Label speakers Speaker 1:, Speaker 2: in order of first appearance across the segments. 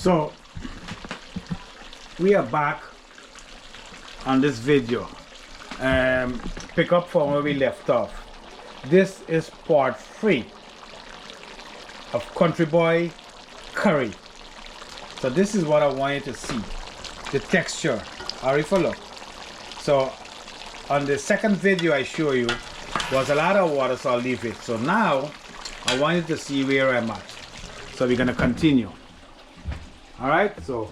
Speaker 1: So we are back on this video. Pick up from where we left off. This is part 3 of Country Boy Curry. So this is what I want you to see, the texture. Hurry for look. So on the second video I show you was a lot of water, so I'll leave it. So now I want you to see where I'm at. So we're gonna continue. All right, so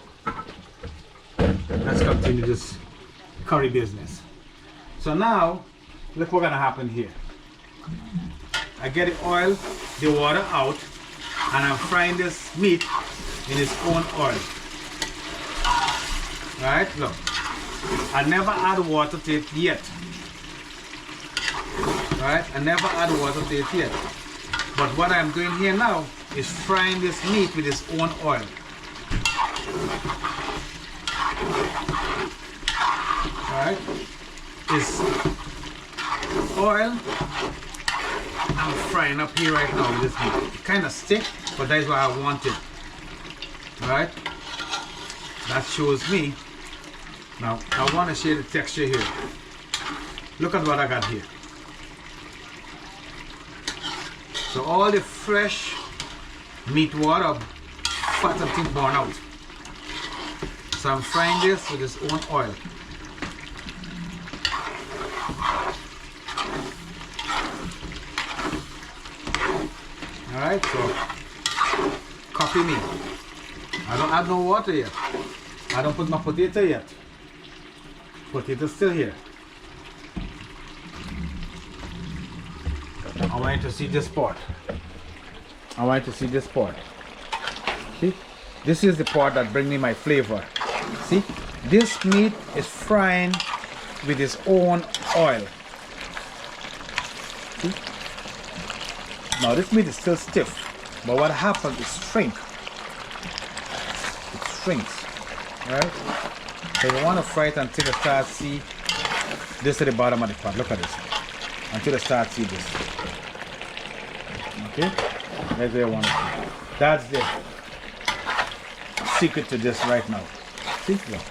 Speaker 1: let's continue this curry business. So now look what's gonna happen here. I get the oil, the water out, and I'm frying this meat in its own oil. Right, look. I never add water to it yet. Right, I never add water to it yet. But what I'm doing here now is frying this meat with its own oil. Right, this oil I'm frying up here right now with this meat. It kind of stick, but that is what I want it. Right, that shows me. Now I want to share the texture here. Look at what I got here. So all the fresh meat water, fat and thing born out. So I'm frying this with its own oil. Alright, so copy me. I don't add no water yet. I don't put my potato yet. Potato's still here. I want you to see this part. I want you to see this part. See? This is the part that brings me my flavor. See? This meat is frying with its own oil. See? Now this meat is still stiff, but what happens is shrink. It shrinks. Right? So you want to fry it until you start see this at the bottom of the pot. Look at this. Until you start see this. Okay? That's where you want to see. That's the secret to this right now. See? Look.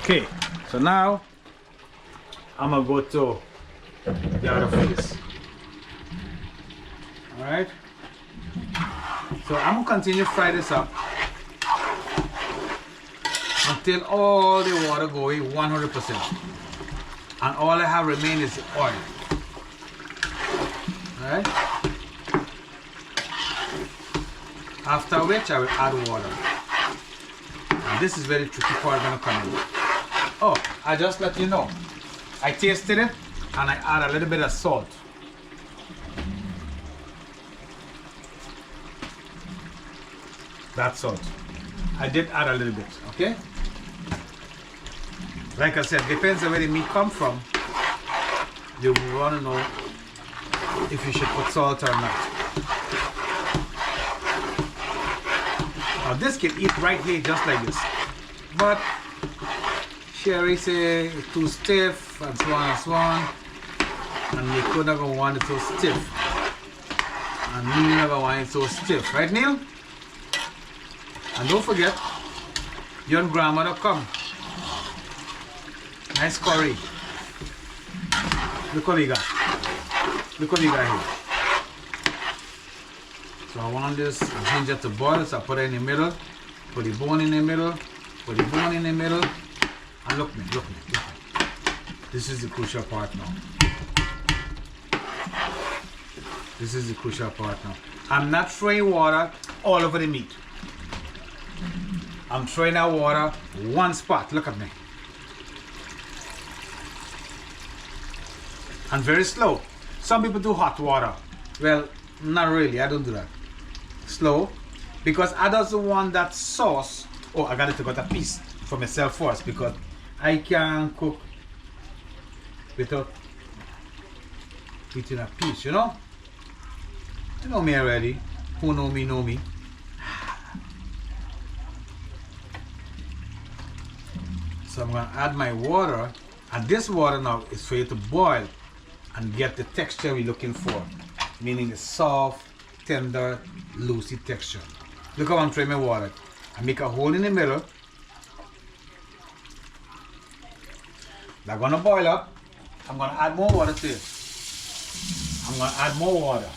Speaker 1: Okay. So now I'm gonna go to the other face. Alright? So I'm gonna continue to fry this up until all the water go away 100%. And all I have remain is the oil. Alright? After which I will add water. And this is where the tricky part gonna come in. Oh, I just let you know. I tasted it and I add a little bit of salt. That's salt. I did add a little bit, okay? Like I said, depends on where the meat come from. You want to know if you should put salt or not. Now this can eat right here just like this. But Sherry say it's too stiff and so on and so on. And you could never want it so stiff. And Neil never want it so stiff. Right, Neil? And don't forget, your grandmother come. Nice curry. Look what we got. Look what we got here. So I want this ginger to boil, so I put it in the middle. Put the bone in the middle. Put the bone in the middle. And look me, look me, look me. This is the crucial part now. This is the crucial part now. I'm not throwing water all over the meat. I'm throwing that water one spot. Look at me. And very slow. Some people do hot water. Well, not really. I don't do that. Slow. Because I don't want that sauce. Oh, I got to cut a piece for myself first because I can't cook without eating a piece, you know? You know me already. Who know me, know me. So I'm going to add my water. And this water now is for you to boil and get the texture we're looking for. Meaning a soft, tender, loosey texture. Look how I'm throwing my water. I make a hole in the middle. They're gonna boil up. I'm gonna add more water to it. I'm gonna add more water.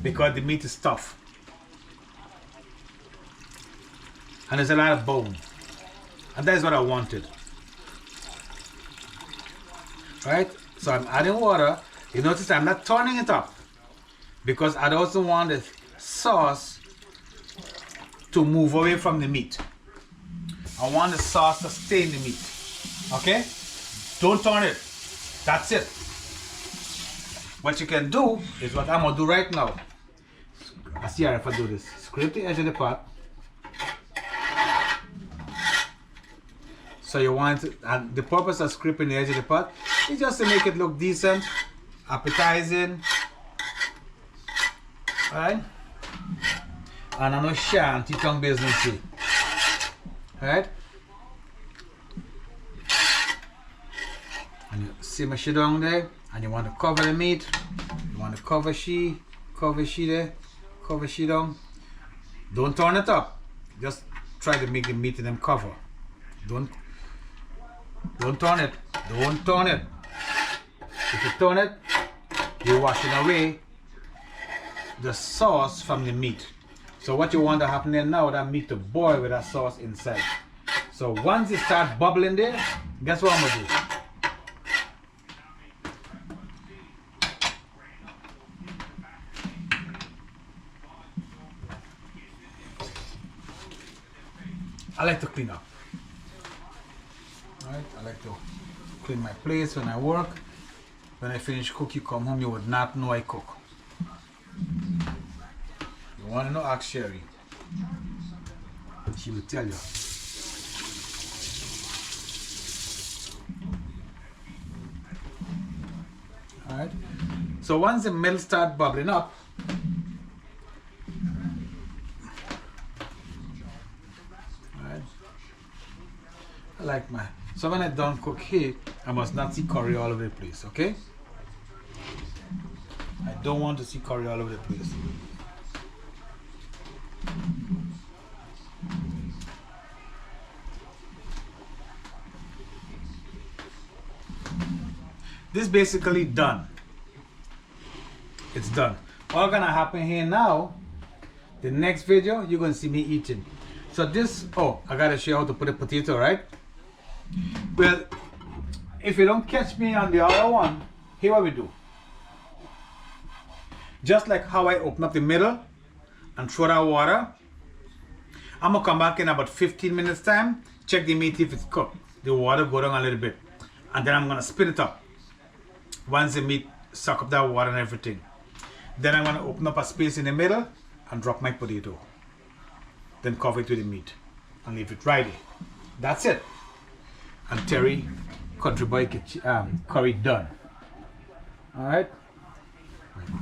Speaker 1: Because the meat is tough. And there's a lot of bone. And that's what I wanted. Right? So I'm adding water. You notice I'm not turning it up. Because I also want the sauce to move away from the meat. I want the sauce to stay in the meat. Okay? Don't turn it. That's it. What you can do is what I'm gonna do right now. I see how if I do this. Scrape the edge of the pot. So you want it, and the purpose of scraping the edge of the pot is just to make it look decent, appetizing. Alright? And I know shanty tongue business here. Alright? And you simmer she down there, and you want to cover the meat. You want to cover she there, cover she down. Don't turn it up. Just try to make the meat in them cover. Don't turn it. Don't turn it. If you turn it, you're washing away the sauce from the meat. So what you want to happen there now, that meat to boil with that sauce inside. So once it starts bubbling there, guess what I'm gonna do? I like to clean up. Alright, I like to clean my place when I work. When I finish cook, you come home, you would not know I cook. You want to know? Ask Sherry. She will tell you. Alright. So once the milk starts bubbling up, alright, I like my. So when I done cook here, I must not see curry all over the place, okay? I don't want to see curry all over the place. This basically done. It's done. All gonna happen here now, the next video, you're gonna see me eating. So this, oh, I gotta show you how to put a potato, right? Well, if you don't catch me on the other one, here what we do. Just like how I open up the middle and throw that water, I'm gonna come back in about 15 minutes time, check the meat if it's cooked. The water go down a little bit. And then I'm gonna spin it up. Once the meat suck up that water and everything. Then I'm gonna open up a space in the middle and drop my potato. Then cover it with the meat and leave it right there. That's it. And Terry Country Boy curry done. Alright.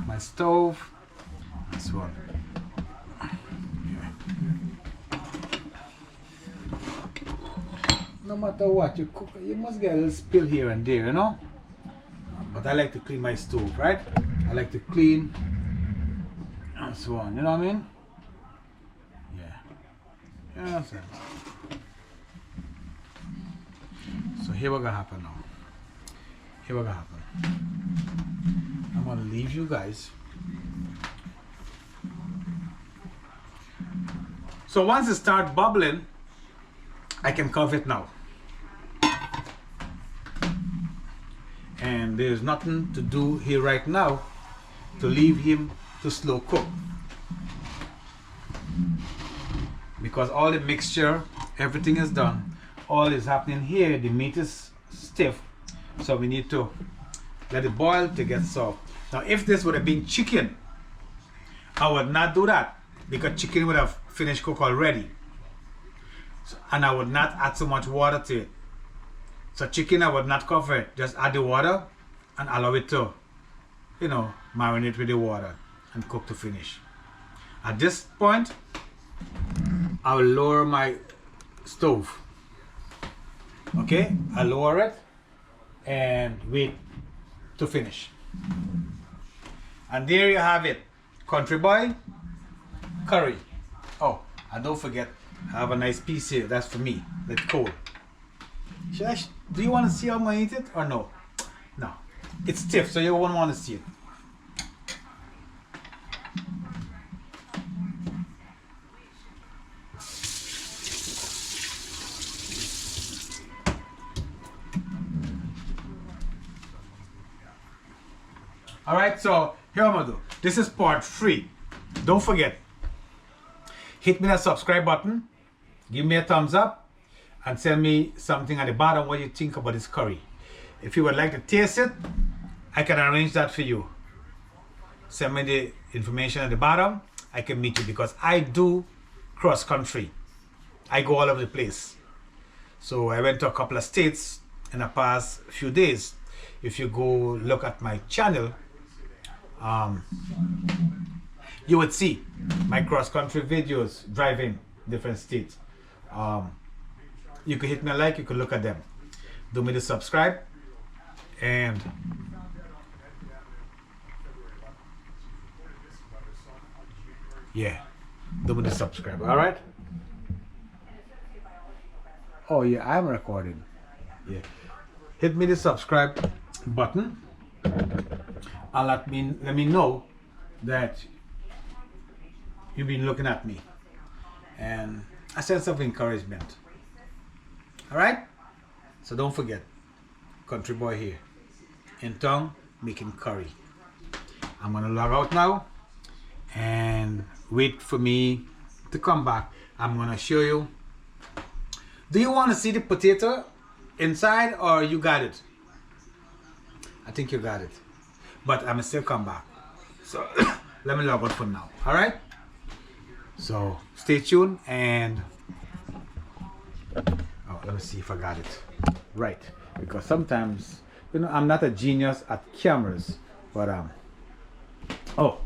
Speaker 1: My stove. This one. No matter what you cook, you must get a little spill here and there, you know? But I like to clean my stove, right? I like to clean and so on, you know what I mean? Yeah. Yeah, that's it. So here what's gonna happen now. Here what's gonna happen. I'm gonna leave you guys. So once it starts bubbling, I can cover it now. And there's nothing to do here right now to leave him to slow cook. Because all the mixture, everything is done. All is happening here, the meat is stiff. So we need to let it boil to get soft. Now if this would have been chicken, I would not do that. Because chicken would have finished cook already. So, and I would not add so much water to it. So chicken I would not cover it. Just add the water and allow it to, you know, marinate with the water and cook to finish. At this point, I will lower my stove. Okay, I lower it and wait to finish. And there you have it. Country Boy curry. Oh, and don't forget, I have a nice piece here. That's for me. That's cool. Do you want to see how I'm going to eat it or no? No. It's stiff, so you won't want to see it. Alright, so here I'm gonna do. This is part 3. Don't forget, hit me that subscribe button, give me a thumbs up, and send me something at the bottom what you think about this curry. If you would like to taste it, I can arrange that for you. Send me the information at the bottom. I can meet you because I do cross country. I go all over the place. So I went to a couple of states in the past few days. If you go look at my channel, you would see my cross-country videos driving different states. You could hit me a like, you could look at them. Do me the subscribe, and yeah, do me the subscribe. All right. Oh yeah, I'm recording. Yeah, hit me the subscribe button and let me know that you've been looking at me, and a sense of encouragement. All right. So don't forget, Country Boy here in town making curry. I'm gonna log out now and wait for me to come back. I'm gonna show you. Do you want to see the potato inside, or you got it? I think you got it, but I'm still come back. So let me log out for now. All right. So stay tuned, and oh, let me see if I got it right, because sometimes, you know, I'm not a genius at cameras, but oh,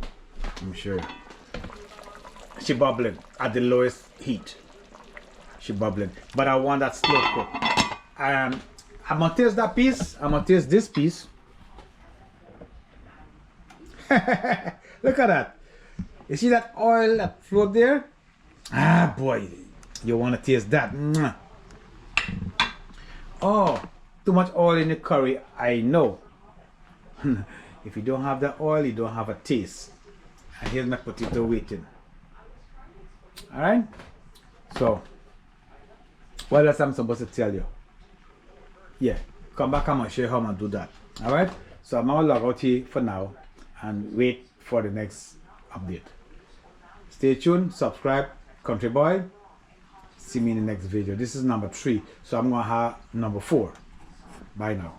Speaker 1: I'm sure she bubbling at the lowest heat. She bubbling, but I want that slow cook. I'm gonna taste that piece. I'm gonna taste this piece. Look at that. You see that oil that float there? Ah boy, you want to taste that. Mwah. Oh, too much oil in the curry, I know. If you don't have the oil, you don't have a taste. And here's my potato waiting. Alright? So, what else I'm supposed to tell you? Yeah, come back, I'm going to show you how I'm going to do that. Alright? So I'm going to log out here for now and wait for the next update. Stay tuned, subscribe, Country Boy. See me in the next video. This is number 3, so I'm going to have number 4. Bye now.